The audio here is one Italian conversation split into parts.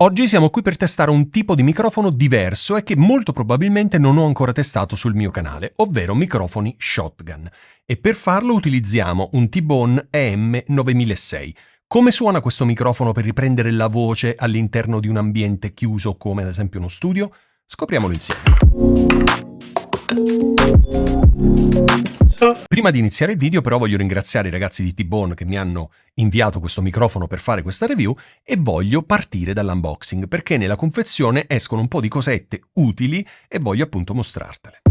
Oggi siamo qui per testare un tipo di microfono diverso e che molto probabilmente non ho ancora testato sul mio canale, ovvero microfoni shotgun. E per farlo utilizziamo un T-Bone EM9006. Come suona questo microfono per riprendere la voce all'interno di un ambiente chiuso come ad esempio uno studio? Scopriamolo insieme. Prima di iniziare il video però voglio ringraziare i ragazzi di T-Bone che mi hanno inviato questo microfono per fare questa review e voglio partire dall'unboxing perché nella confezione escono un po' di cosette utili e voglio appunto mostrartele.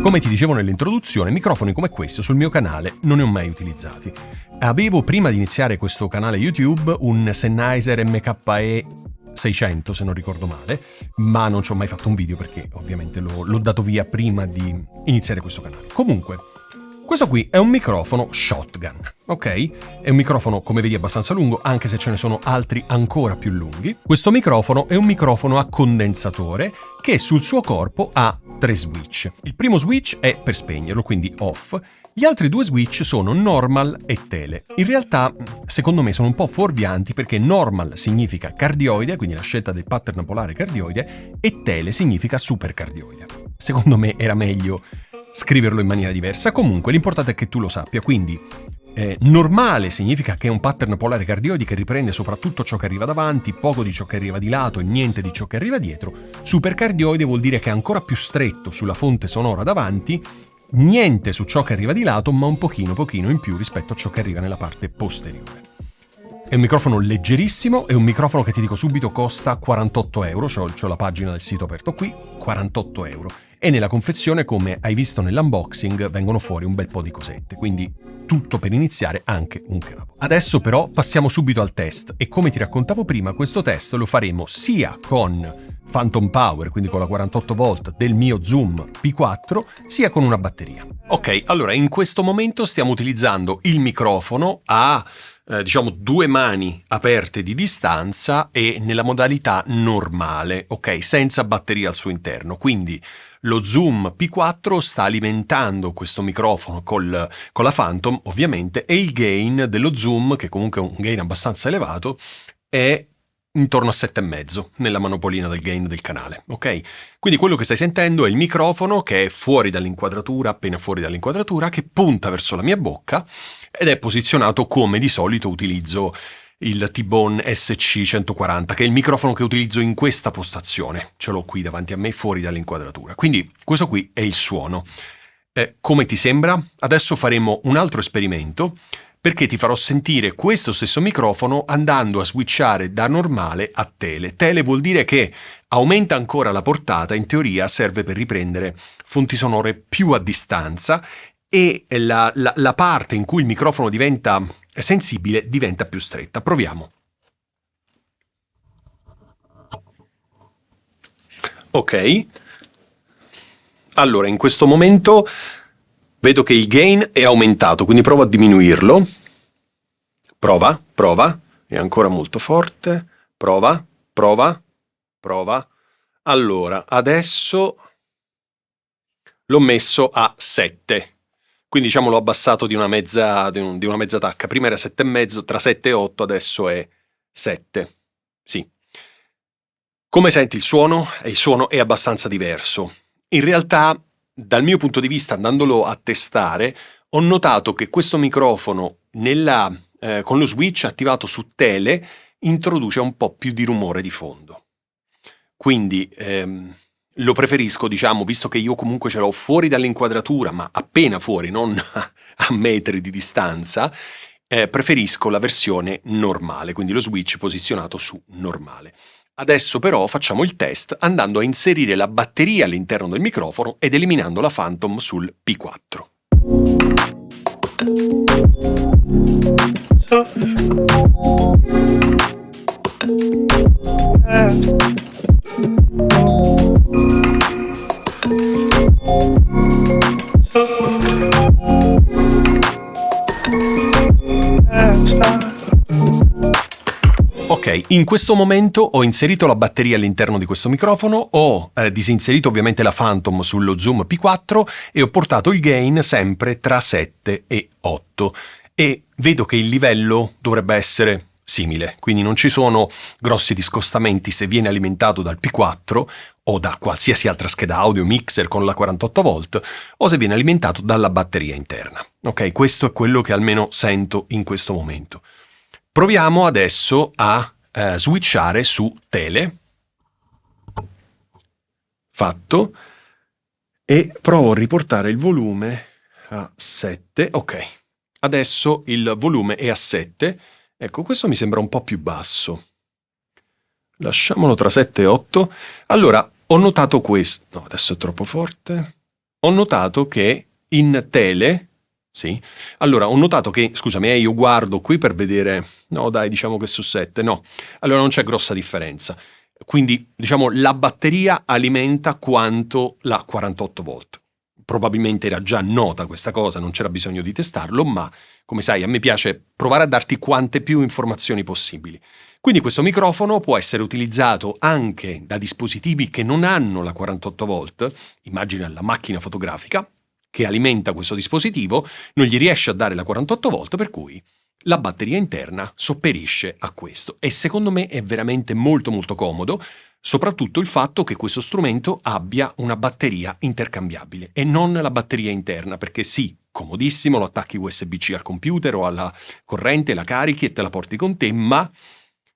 Come ti dicevo nell'introduzione, microfoni come questo sul mio canale non ne ho mai utilizzati. Avevo prima di iniziare questo canale YouTube un Sennheiser MKE 600 se non ricordo male, ma non ci ho mai fatto un video perché ovviamente l'ho dato via prima di iniziare questo canale. Comunque, questo qui è un microfono shotgun, ok? È un microfono, come vedi, abbastanza lungo, anche se ce ne sono altri ancora più lunghi. Questo microfono è un microfono a condensatore che sul suo corpo ha 3 switch. Il primo switch è per spegnerlo, quindi off. Gli altri 2 switch sono normal e tele. In realtà, secondo me, sono un po' fuorvianti perché normal significa cardioide, quindi la scelta del pattern polare cardioide, e tele significa supercardioide. Secondo me era meglio scriverlo in maniera diversa. Comunque, l'importante è che tu lo sappia, quindi normale significa che è un pattern polare cardioide che riprende soprattutto ciò che arriva davanti, poco di ciò che arriva di lato e niente di ciò che arriva dietro. Supercardioide vuol dire che è ancora più stretto sulla fonte sonora davanti, niente su ciò che arriva di lato, ma un pochino in più rispetto a ciò che arriva nella parte posteriore. È un microfono leggerissimo, è un microfono che ti dico subito costa 48 euro, c'ho la pagina del sito aperto qui, 48 euro. E nella confezione, come hai visto nell'unboxing, vengono fuori un bel po' di cosette, quindi tutto per iniziare, anche un cavo. Adesso però passiamo subito al test e come ti raccontavo prima, questo test lo faremo sia con Phantom Power, quindi con la 48 volt del mio Zoom P4, sia con una batteria. Ok, allora in questo momento stiamo utilizzando il microfono a diciamo 2 mani aperte di distanza e nella modalità normale, ok, senza batteria al suo interno. Quindi lo Zoom P4 sta alimentando questo microfono con la Phantom, ovviamente, e il gain dello Zoom, che comunque è un gain abbastanza elevato, è intorno a 7,5 nella manopolina del gain del canale, ok? Quindi quello che stai sentendo è il microfono che è fuori dall'inquadratura, appena fuori dall'inquadratura, che punta verso la mia bocca ed è posizionato come di solito utilizzo il T-Bone SC140, che è il microfono che utilizzo in questa postazione. Ce l'ho qui davanti a me, fuori dall'inquadratura. Quindi questo qui è il suono. Come ti sembra? Adesso faremo un altro esperimento, perché ti farò sentire questo stesso microfono andando a switchare da normale a tele. Tele vuol dire che aumenta ancora la portata, in teoria serve per riprendere fonti sonore più a distanza e la parte in cui il microfono diventa sensibile diventa più stretta. Proviamo. Ok. Allora, in questo momento vedo che il gain è aumentato, quindi provo a diminuirlo. Prova, prova, è ancora molto forte. Prova, prova, prova. Allora, adesso l'ho messo a 7. Quindi diciamo l'ho abbassato di una mezza tacca. Prima era 7,5, tra 7 e 8 adesso è 7. Sì. Come senti il suono? Il suono è abbastanza diverso. In realtà, dal mio punto di vista, andandolo a testare, ho notato che questo microfono con lo switch attivato su tele introduce un po' più di rumore di fondo. Quindi lo preferisco, diciamo, visto che io comunque ce l'ho fuori dall'inquadratura, ma appena fuori, non a metri di distanza, preferisco la versione normale, quindi lo switch posizionato su normale. Adesso però facciamo il test andando a inserire la batteria all'interno del microfono ed eliminando la Phantom sul P4. Ok, in questo momento ho inserito la batteria all'interno di questo microfono, ho disinserito ovviamente la Phantom sullo Zoom P4 e ho portato il gain sempre tra 7 e 8 e vedo che il livello dovrebbe essere simile, quindi non ci sono grossi discostamenti se viene alimentato dal P4 o da qualsiasi altra scheda audio mixer con la 48 volt o se viene alimentato dalla batteria interna. Ok, questo è quello che almeno sento in questo momento. Proviamo adesso a switchare su tele. Fatto. E provo a riportare il volume a 7. Ok, adesso il volume è a 7. Ecco, questo mi sembra un po' più basso. Lasciamolo tra 7 e 8. Allora, ho notato questo. No, adesso è troppo forte. Ho notato che in tele... Sì, allora ho notato che, scusami, io guardo qui per vedere, no dai, diciamo che su 7, no, allora non c'è grossa differenza, quindi diciamo la batteria alimenta quanto la 48 volt, probabilmente era già nota questa cosa, non c'era bisogno di testarlo, ma come sai a me piace provare a darti quante più informazioni possibili. Quindi questo microfono può essere utilizzato anche da dispositivi che non hanno la 48 volt, immagina la macchina fotografica, che alimenta questo dispositivo, non gli riesce a dare la 48 volt, per cui la batteria interna sopperisce a questo. E secondo me è veramente molto molto comodo, soprattutto il fatto che questo strumento abbia una batteria intercambiabile e non la batteria interna, perché sì, comodissimo, lo attacchi USB-C al computer o alla corrente, la carichi e te la porti con te, ma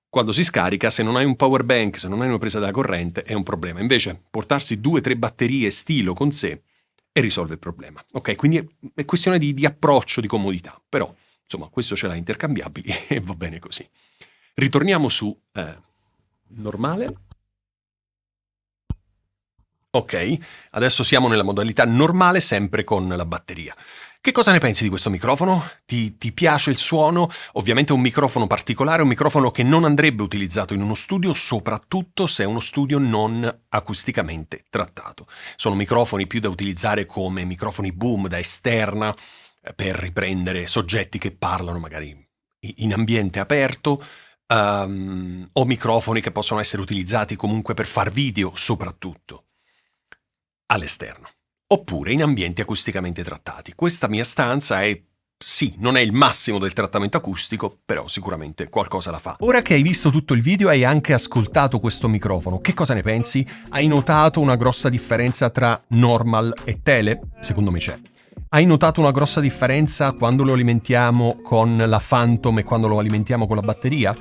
quando si scarica, se non hai un power bank, se non hai una presa della corrente, è un problema. Invece portarsi 2 o 3 batterie stilo con sé e risolve il problema. Ok, quindi è questione di approccio, di comodità, però insomma questo ce l'ha intercambiabili e va bene così. Ritorniamo su normale. Ok, adesso siamo nella modalità normale sempre con la batteria. Che cosa ne pensi di questo microfono? Ti piace il suono? Ovviamente è un microfono particolare, un microfono che non andrebbe utilizzato in uno studio, soprattutto se è uno studio non acusticamente trattato. Sono microfoni più da utilizzare come microfoni boom da esterna, per riprendere soggetti che parlano magari in ambiente aperto, o microfoni che possono essere utilizzati comunque per far video, soprattutto all'esterno, oppure in ambienti acusticamente trattati. Questa mia stanza è, sì, non è il massimo del trattamento acustico, però sicuramente qualcosa la fa. Ora che hai visto tutto il video e hai anche ascoltato questo microfono, che cosa ne pensi? Hai notato una grossa differenza tra normal e tele? Secondo me c'è. Hai notato una grossa differenza quando lo alimentiamo con la Phantom e quando lo alimentiamo con la batteria?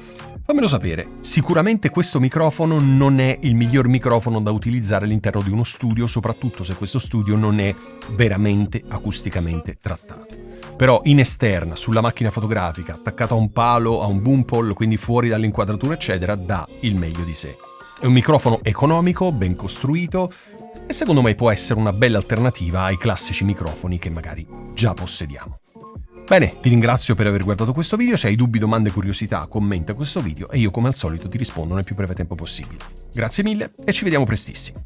Fammelo sapere. Sicuramente questo microfono non è il miglior microfono da utilizzare all'interno di uno studio, soprattutto se questo studio non è veramente acusticamente trattato. Però in esterna, sulla macchina fotografica, attaccato a un palo, a un boom pole, quindi fuori dall'inquadratura eccetera, dà il meglio di sé. È un microfono economico, ben costruito e secondo me può essere una bella alternativa ai classici microfoni che magari già possediamo. Bene, ti ringrazio per aver guardato questo video, se hai dubbi, domande, curiosità, commenta questo video e io come al solito ti rispondo nel più breve tempo possibile. Grazie mille e ci vediamo prestissimo.